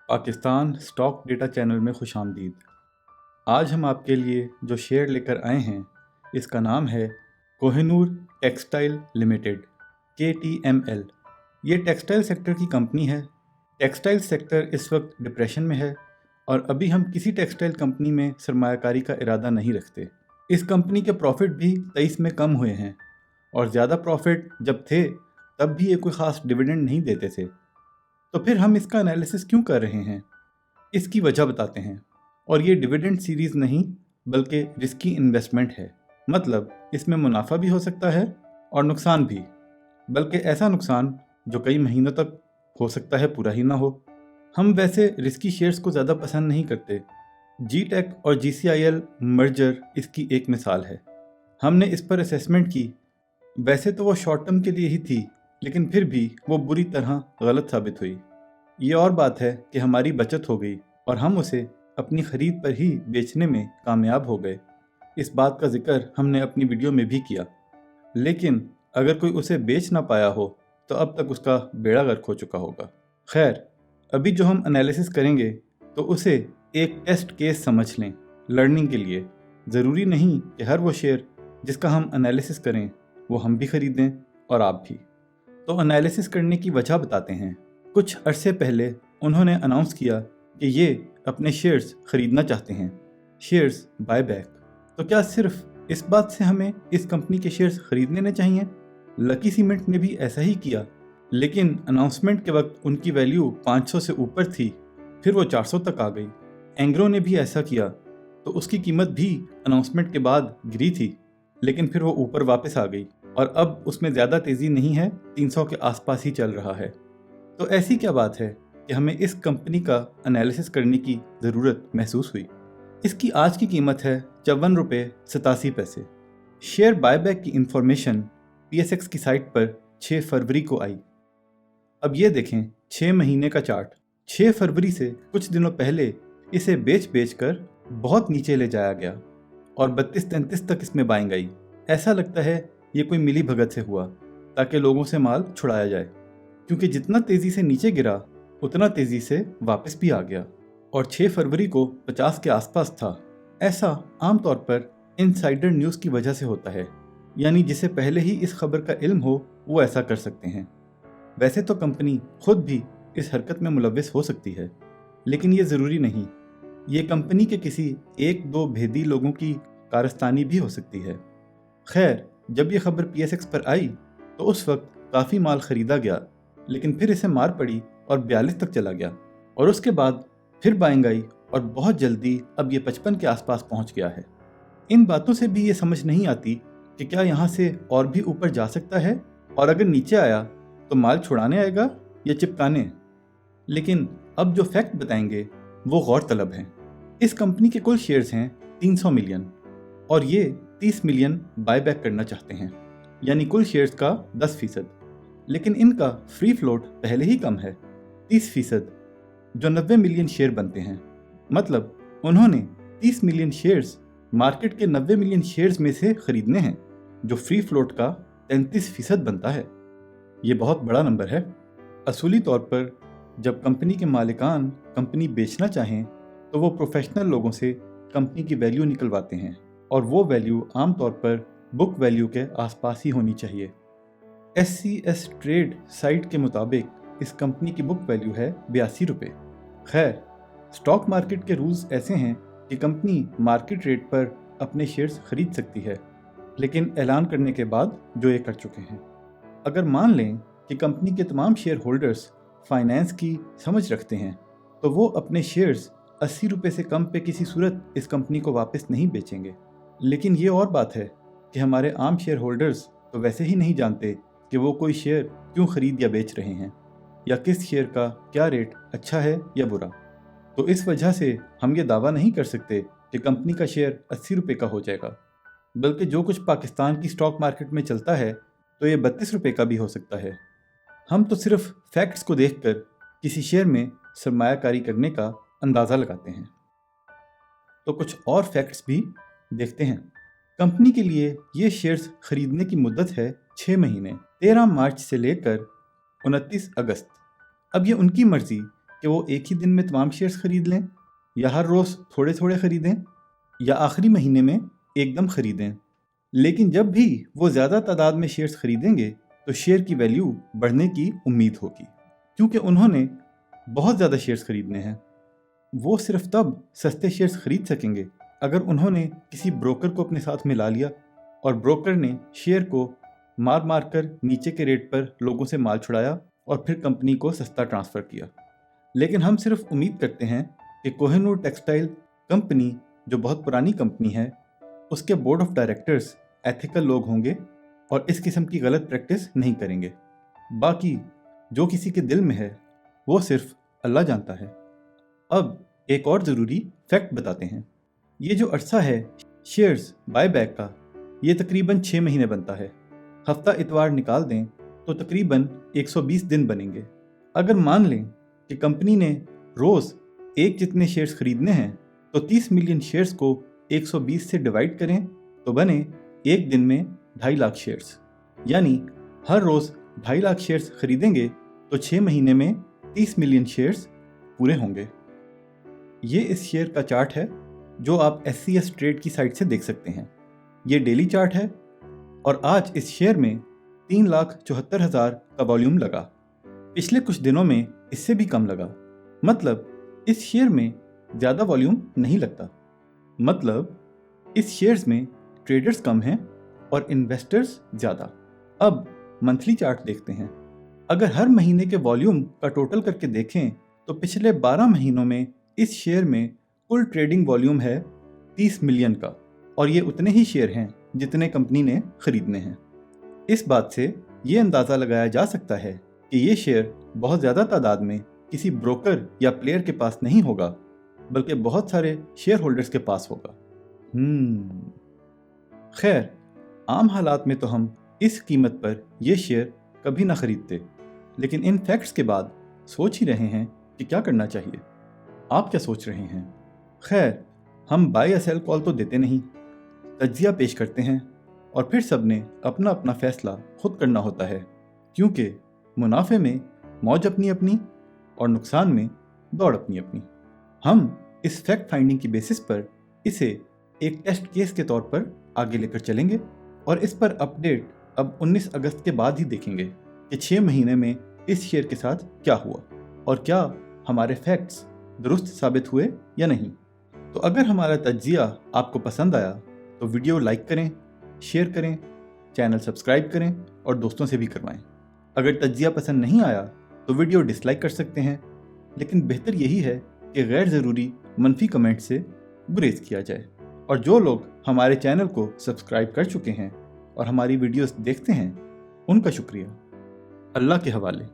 Pakistan stock data channel में खुशामदीद। आज हम आपके लिए जो शेयर लेकर आए हैं इसका नाम है कोहिनूर टेक्सटाइल लिमिटेड KTML। ये टेक्सटाइल सेक्टर की कंपनी है। टेक्सटाइल सेक्टर इस वक्त डिप्रेशन में है और अभी हम किसी टेक्सटाइल कंपनी में सरमायाकारी का इरादा नहीं रखते। इस कंपनी के प्रॉफिट भी 23 में कम हुए हैं और ज़्यादा प्रॉफिट जब थे तब भी ये कोई ख़ास डिविडेंड नहीं देते थे। तो फिर हम इसका एनालिसिस क्यों कर रहे हैं, इसकी वजह बताते हैं। और ये डिविडेंड सीरीज़ नहीं बल्कि रिस्की इन्वेस्टमेंट है। मतलब इसमें मुनाफा भी हो सकता है और नुकसान भी, बल्कि ऐसा नुकसान जो कई महीनों तक हो सकता है पूरा ही ना हो। हम वैसे रिस्की शेयर्स को ज़्यादा पसंद नहीं करते। GTEC और GCIL मर्जर इसकी एक मिसाल है। हमने इस पर असेसमेंट की। वैसे तो वो शॉर्ट टर्म के लिए ही थी, लेकिन फिर भी वो बुरी तरह गलत साबित हुई। ये और बात है कि हमारी बचत हो गई और हम उसे अपनी ख़रीद पर ही बेचने में कामयाब हो गए। इस बात का जिक्र हमने अपनी वीडियो में भी किया। लेकिन अगर कोई उसे बेच ना पाया हो तो अब तक उसका बेड़ा गर्क हो चुका होगा। खैर, अभी जो हम एनालिसिस करेंगे तो उसे एक टेस्ट केस समझ लें, लर्निंग के लिए। ज़रूरी नहीं कि हर वो शेयर जिसका हम एनालिसिस करें वो हम भी ख़रीदें और आप भी। तो एनालिसिस करने की वजह बताते हैं। कुछ अरसे पहले उन्होंने अनाउंस किया कि ये अपने शेयर्स खरीदना चाहते हैं, शेयर्स बायबैक। तो क्या सिर्फ इस बात से हमें इस कंपनी के शेयर्स खरीद लेने चाहिए? लकी सीमेंट ने भी ऐसा ही किया, लेकिन अनाउंसमेंट के वक्त उनकी वैल्यू 500 से ऊपर थी, फिर वो 400 तक आ गई। एंग्रो ने भी ऐसा किया, तो उसकी कीमत भी अनाउंसमेंट के बाद गिरी थी, लेकिन फिर वो ऊपर वापस आ गई और अब उसमें ज़्यादा तेज़ी नहीं है, 300 के आसपास ही चल रहा है। तो ऐसी क्या बात है कि हमें इस कंपनी का एनालिसिस करने की ज़रूरत महसूस हुई? इसकी आज की कीमत है 54.87 रुपये। शेयर बायबैक की इंफॉर्मेशन PSX की साइट पर 6 फरवरी को आई। अब ये देखें 6 महीने का चार्ट। 6 फरवरी से कुछ दिनों पहले इसे बेच कर बहुत नीचे ले जाया गया और 32-33 तक इसमें बाइंग आई। ऐसा लगता है ये कोई मिली भगत से हुआ ताकि लोगों से माल छुड़ाया जाए, क्योंकि जितना तेज़ी से नीचे गिरा उतना तेज़ी से वापस भी आ गया और 6 फरवरी को 50 के आसपास था। ऐसा आमतौर पर इनसाइडर न्यूज़ की वजह से होता है, यानी जिसे पहले ही इस खबर का इल्म हो वो ऐसा कर सकते हैं। वैसे तो कंपनी खुद भी इस हरकत में मुलव्विस हो सकती है, लेकिन ये ज़रूरी नहीं। ये कंपनी के किसी एक दो भेदी लोगों की कारस्तानी भी हो सकती है। खैर, जब ये खबर PSX पर आई तो उस वक्त काफ़ी माल ख़रीदा गया, लेकिन फिर इसे मार पड़ी और 42 तक चला गया और उसके बाद फिर बाइंग आई और बहुत जल्दी अब ये 55 के आसपास पहुंच गया है। इन बातों से भी ये समझ नहीं आती कि क्या यहाँ से और भी ऊपर जा सकता है, और अगर नीचे आया तो माल छुड़ाने आएगा या चिपकाने। लेकिन अब जो फैक्ट बताएंगे वो गौरतलब हैं। इस कंपनी के कुल शेयर्स हैं 300 मिलियन और ये 30 मिलियन बायबैक करना चाहते हैं, यानी कुल शेयर्स का 10%। लेकिन इनका फ्री फ्लोट पहले ही कम है 30%, जो 90 मिलियन शेयर बनते हैं। मतलब उन्होंने 30 मिलियन शेयर्स मार्केट के 90 मिलियन शेयर्स में से खरीदने हैं, जो फ्री फ्लोट का 33% बनता है। ये बहुत बड़ा नंबर है। असूली तौर पर जब कंपनी के मालिकान कंपनी बेचना चाहें तो वो प्रोफेशनल लोगों से कंपनी की वैल्यू निकलवाते हैं और वो वैल्यू आमतौर पर बुक वैल्यू के आसपास ही होनी चाहिए। SCS ट्रेड साइट के मुताबिक इस कंपनी की बुक वैल्यू है 82 रुपये। खैर, स्टॉक मार्केट के रूल्स ऐसे हैं कि कंपनी मार्केट रेट पर अपने शेयर्स खरीद सकती है, लेकिन ऐलान करने के बाद जो ये कर चुके हैं। अगर मान लें कि कंपनी के तमाम शेयर होल्डर्स फाइनेंस की समझ रखते हैं तो वो अपने शेयर्स 80 रुपये से कम पे किसी सूरत इस कंपनी को वापस नहीं बेचेंगे। लेकिन ये और बात है कि हमारे आम शेयर होल्डर्स तो वैसे ही नहीं जानते कि वो कोई शेयर क्यों खरीद या बेच रहे हैं, या किस शेयर का क्या रेट अच्छा है या बुरा। तो इस वजह से हम ये दावा नहीं कर सकते कि कंपनी का शेयर 80 रुपये का हो जाएगा, बल्कि जो कुछ पाकिस्तान की स्टॉक मार्केट में चलता है तो ये 32 रुपये का भी हो सकता है। हम तो सिर्फ फैक्ट्स को देखकर किसी शेयर में सरमायाकारी करने का अंदाज़ा लगाते हैं। तो कुछ और फैक्ट्स भी देखते हैं। कंपनी के लिए ये शेयर्स खरीदने की मुद्दत है 6 महीने, 13 मार्च से लेकर 29 अगस्त। अब ये उनकी मर्जी कि वो एक ही दिन में तमाम शेयर्स खरीद लें, या हर रोज़ थोड़े थोड़े खरीदें, या आखिरी महीने में एकदम खरीदें। लेकिन जब भी वो ज़्यादा तादाद में शेयर्स खरीदेंगे तो शेयर की वैल्यू बढ़ने की उम्मीद होगी, क्योंकि उन्होंने बहुत ज़्यादा शेयर्स खरीदने हैं। वो सिर्फ तब सस्ते शेयर्स खरीद सकेंगे अगर उन्होंने किसी ब्रोकर को अपने साथ मिला लिया और ब्रोकर ने शेयर को मार मार कर नीचे के रेट पर लोगों से माल छुड़ाया और फिर कंपनी को सस्ता ट्रांसफ़र किया। लेकिन हम सिर्फ उम्मीद करते हैं कि कोहिनूर टेक्सटाइल कंपनी, जो बहुत पुरानी कंपनी है, उसके बोर्ड ऑफ डायरेक्टर्स एथिकल लोग होंगे और इस किस्म की गलत प्रैक्टिस नहीं करेंगे। बाकी जो किसी के दिल में है वो सिर्फ अल्लाह जानता है। अब एक और ज़रूरी फैक्ट बताते हैं। ये जो अरसा है शेयर्स बायबैक का, ये तकरीबन 6 महीने बनता है। हफ्ता इतवार निकाल दें तो तकरीबन 120 दिन बनेंगे। अगर मान लें कि कंपनी ने रोज़ एक जितने शेयर्स खरीदने हैं तो 30 मिलियन शेयर्स को 120 से डिवाइड करें तो बने एक दिन में 2.5 लाख शेयर्स। यानी हर रोज़ 2.5 लाख शेयर्स खरीदेंगे तो 6 महीने में 30 मिलियन शेयर्स पूरे होंगे। ये इस शेयर का चार्ट है जो आप SCS ट्रेड की साइट से देख सकते हैं। ये डेली चार्ट है और आज इस शेयर में 3,74,000 का वॉल्यूम लगा। पिछले कुछ दिनों में इससे भी कम लगा। मतलब इस शेयर में ज़्यादा वॉल्यूम नहीं लगता। मतलब इस शेयर्स में ट्रेडर्स कम हैं और इन्वेस्टर्स ज़्यादा। अब मंथली चार्ट देखते हैं। अगर हर महीने के वॉल्यूम का टोटल करके देखें तो पिछले 12 महीनों में इस शेयर में कुल ट्रेडिंग वॉल्यूम है 30 मिलियन का, और ये उतने ही शेयर हैं जितने कंपनी ने खरीदने हैं। इस बात से ये अंदाज़ा लगाया जा सकता है कि ये शेयर बहुत ज़्यादा तादाद में किसी ब्रोकर या प्लेयर के पास नहीं होगा, बल्कि बहुत सारे शेयर होल्डर्स के पास होगा। खैर, आम हालात में तो हम इस कीमत पर यह शेयर कभी ना खरीदते, लेकिन इन फैक्ट्स के बाद सोच ही रहे हैं कि क्या करना चाहिए। आप क्या सोच रहे हैं? खैर, हम बाय या सेल कॉल तो देते नहीं, तज्जिया पेश करते हैं और फिर सबने अपना अपना फैसला खुद करना होता है, क्योंकि मुनाफे में मौज अपनी अपनी और नुकसान में दौड़ अपनी अपनी। हम इस फैक्ट फाइंडिंग की बेसिस पर इसे एक टेस्ट केस के तौर पर आगे लेकर चलेंगे और इस पर अपडेट अब 19 अगस्त के बाद ही देखेंगे कि 6 महीने में इस शेयर के साथ क्या हुआ और क्या हमारे फैक्ट्स दुरुस्त साबित हुए या नहीं। तो अगर हमारा तज्जिया आपको पसंद आया तो वीडियो लाइक करें, शेयर करें, चैनल सब्सक्राइब करें और दोस्तों से भी करवाएं। अगर तज्जिया पसंद नहीं आया तो वीडियो डिसलाइक कर सकते हैं, लेकिन बेहतर यही है कि गैर ज़रूरी मनफी कमेंट से गुरेज किया जाए। और जो लोग हमारे चैनल को सब्सक्राइब कर चुके हैं और हमारी वीडियोस देखते हैं, उनका शुक्रिया। अल्लाह के हवाले।